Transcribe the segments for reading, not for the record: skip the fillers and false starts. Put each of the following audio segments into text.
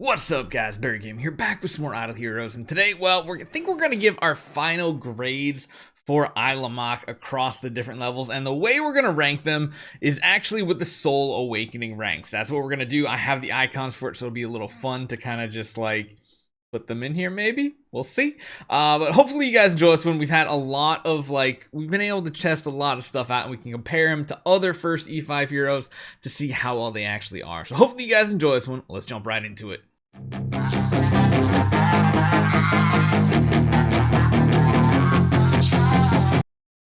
What's up, guys? Barry Game here, back with some more Idle Heroes, and today, well, I think we're going to give our final grades for Aylamak across the different levels, and the way we're going to rank them is actually with the Soul Awakening ranks. That's what we're going to do. I have the icons for it, so it'll be a little fun to kind of just like put them in here, maybe. We'll see. But hopefully you guys enjoy this one. We've had a lot of, we've been able to test a lot of stuff out, and we can compare them to other first E5 heroes to see how well they actually are. So hopefully you guys enjoy this one. Let's jump right into it.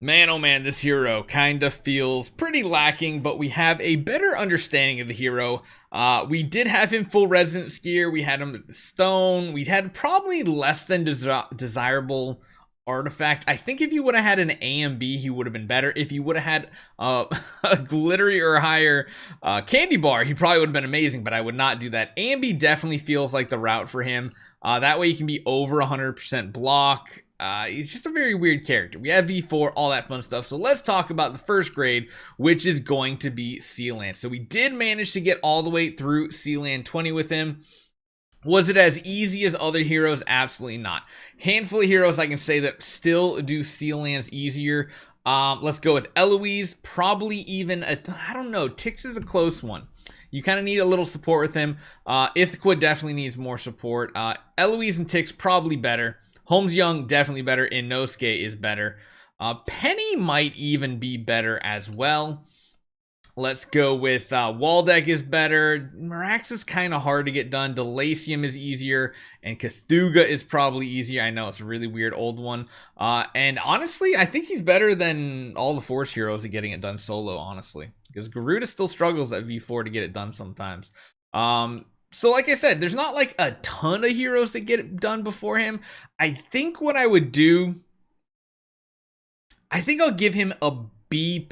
Man, oh man, this hero kind of feels pretty lacking, but we have a better understanding of the hero. We did have him full Resonance gear, we had him at the stone, we had probably less than desirable artifact. I think if you would have had an A and B, he would have been better. If you would have had a glittery or higher candy bar, he probably would have been amazing, but I would not do that. A and B definitely feels like the route for him. That way you can be over 100% block. He's just a very weird character. We have V4, all that fun stuff. So let's talk about the first grade, which is going to be Sealand. So we did manage to get all the way through Sealand 20 with him. Was it as easy as other heroes? Absolutely not. Handful of heroes I can say that still do Sealands easier. Let's go with Eloise. Probably even, I don't know, Tix is a close one. You kind of need a little support with him. Ithaca definitely needs more support. Eloise and Tix probably better. Holmes Young definitely better. Inosuke is better. Penny might even be better as well. Let's go with Waldeck is better. Mirax is kind of hard to get done. Delacium is easier. And Cthulhu is probably easier. I know it's a really weird old one. And honestly, I think he's better than all the Force heroes at getting it done solo, honestly. Because Garuda still struggles at V4 to get it done sometimes. So like I said, there's not like a ton of heroes that get it done before him. I think what I would do, I think I'll give him a B+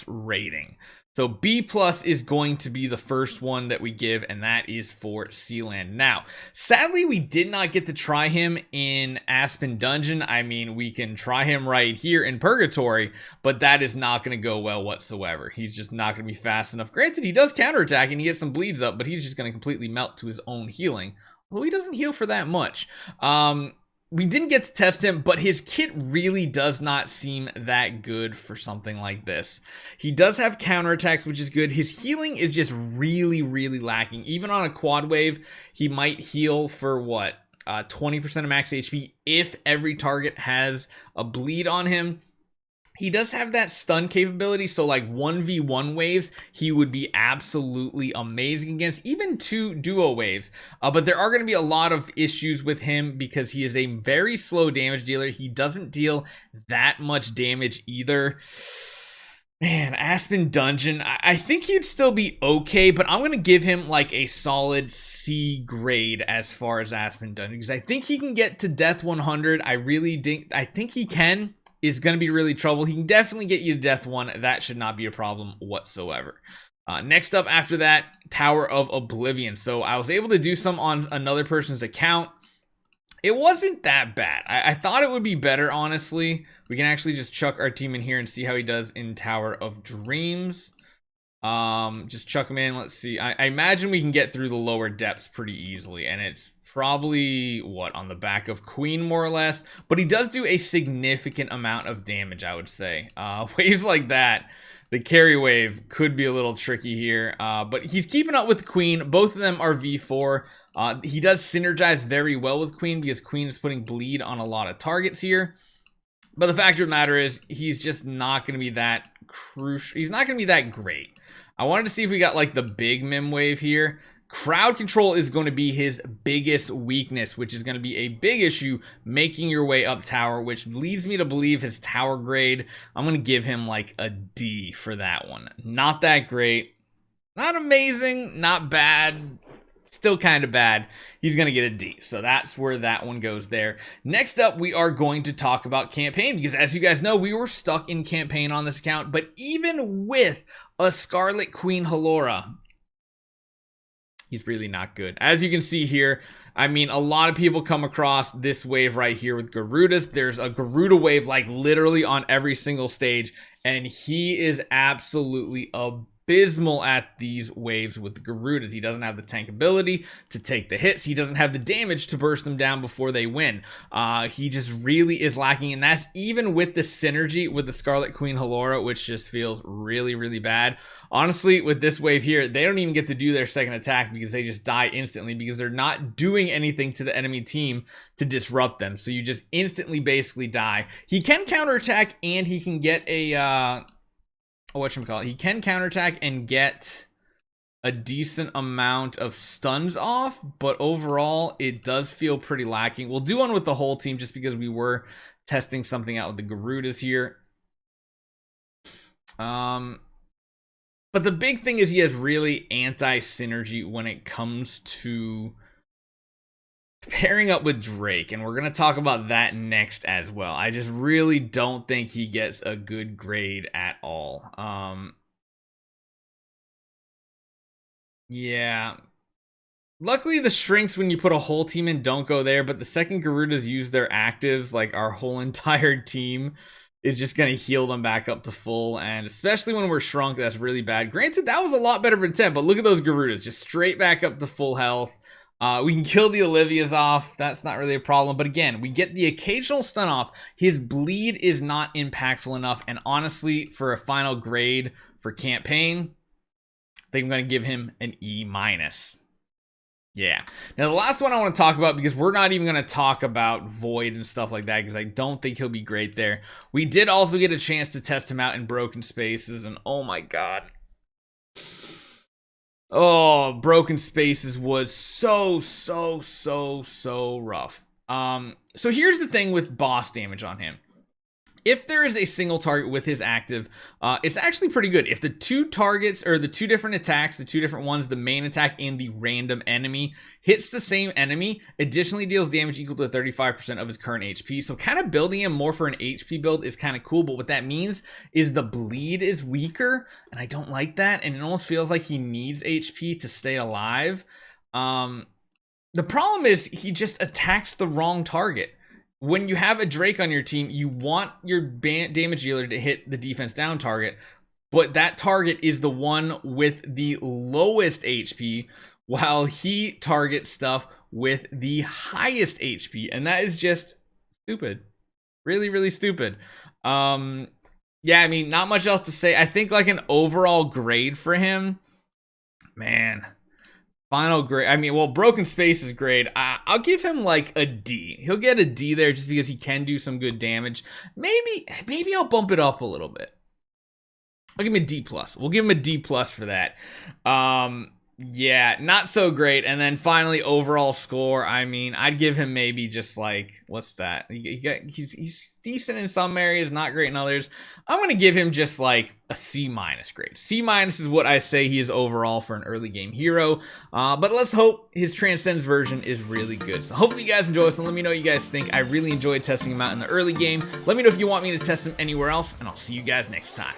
rating. So B+ is going to be the first one that we give, and that is for Sealand. Now, sadly, we did not get to try him in Aspen Dungeon. I mean, we can try him right here in Purgatory, but that is not going to go well whatsoever. He's just not going to be fast enough. Granted, he does counterattack and he gets some bleeds up, but he's just going to completely melt to his own healing. Although he doesn't heal for that much. We didn't get to test him, but his kit really does not seem that good for something like this. He does have counterattacks, which is good. His healing is just really, really lacking. Even on a quad wave, he might heal for what? 20% of max HP if every target has a bleed on him. He does have that stun capability, so like 1v1 waves, he would be absolutely amazing against, even 2 duo waves. But there are going to be a lot of issues with him because he is a very slow damage dealer. He doesn't deal that much damage either. Man, Aspen Dungeon, I think he'd still be okay, but I'm going to give him like a solid C grade as far as Aspen Dungeon, because I think he can get to Death 100. I think he can. Is going to be really trouble. He can definitely get you to Death 1. That should not be a problem whatsoever. Next up after that, Tower of Oblivion. So I was able to do some on another person's account. It wasn't that bad. I thought it would be better, honestly. We can actually just chuck our team in here and see how he does in Tower of Dreams. Just chuck him in. Let's see. I imagine we can get through the lower depths pretty easily, and it's probably what, on the back of Queen more or less, but he does do a significant amount of damage, I would say. Waves like that, the carry wave could be a little tricky here, but he's keeping up with Queen. Both of them are V4. He does synergize very well with Queen because Queen is putting bleed on a lot of targets here. But the fact of the matter is, he's just not going to be that crucial. He's not going to be that great. I wanted to see if we got like the big Mim wave here. Crowd control is going to be his biggest weakness, which is going to be a big issue making your way up tower, which leads me to believe his tower grade, I'm going to give him like a D for that one. Not that great. Not amazing. Not bad. Still kind of bad. He's going to get a D. So that's where that one goes there. Next up, we are going to talk about campaign, because as you guys know, we were stuck in campaign on this account, but even with a Scarlet Queen Halora, he's really not good. As you can see here, I mean, a lot of people come across this wave right here with Garudas. There's a Garuda wave like literally on every single stage, and he is absolutely abysmal abysmal at these waves with the Garudas. He doesn't have the tank ability to take the hits. He doesn't have the damage to burst them down before they win. He just really is lacking, and that's even with the synergy with the Scarlet Queen Halora, which just feels really, really bad. Honestly, with this wave here, they don't even get to do their second attack because they just die instantly because they're not doing anything to the enemy team to disrupt them. So you just instantly basically die. He can counterattack, and he can get a whatchamacallit, he can counterattack and get a decent amount of stuns off, but overall it does feel pretty lacking. We'll do one with the whole team just because we were testing something out with the Garudas here. But the big thing is he has really anti-synergy when it comes to pairing up with Drake, and we're going to talk about that next as well. I just really don't think he gets a good grade at all. Yeah. Luckily, the shrinks when you put a whole team in don't go there, but the second Garudas use their actives, like our whole entire team is just going to heal them back up to full, and especially when we're shrunk, that's really bad. Granted, that was a lot better of a 10, but look at those Garudas, just straight back up to full health. We can kill the Olivias off. That's not really a problem. But again, we get the occasional stun off. His bleed is not impactful enough. And honestly, for a final grade for campaign, I think I'm going to give him an E-. Yeah. Now, the last one I want to talk about, because we're not even going to talk about Void and stuff like that, because I don't think he'll be great there. We did also get a chance to test him out in Broken Spaces. And oh my God. Oh, Broken Spaces was so rough. So here's the thing with boss damage on him. If there is a single target with his active, it's actually pretty good. If the two targets, or the two different attacks, the two different ones, the main attack and the random enemy, hits the same enemy, additionally deals damage equal to 35% of his current HP. So kind of building him more for an HP build is kind of cool, but what that means is the bleed is weaker, and I don't like that, and it almost feels like he needs HP to stay alive. The problem is he just attacks the wrong target. When you have a Drake on your team, you want your damage dealer to hit the defense down target, but that target is the one with the lowest HP, while he targets stuff with the highest HP, and that is just stupid. Really, really stupid. Yeah, I mean, not much else to say. I think like an overall grade for him, man. Final grade, I mean, well, Broken Spaces grade, I'll give him like a D. He'll get a D there just because he can do some good damage. Maybe I'll bump it up a little bit. I'll give him a D+. We'll give him a D+ for that. Yeah, not so great. And then finally, overall score, I mean, I'd give him maybe just like, what's that? He's decent in some areas, not great in others. I'm going to give him just like a C- grade. C- is what I say he is overall for an early game hero. But let's hope his Transcendence version is really good. So hopefully you guys enjoy this, and let me know what you guys think. I really enjoyed testing him out in the early game. Let me know if you want me to test him anywhere else, and I'll see you guys next time.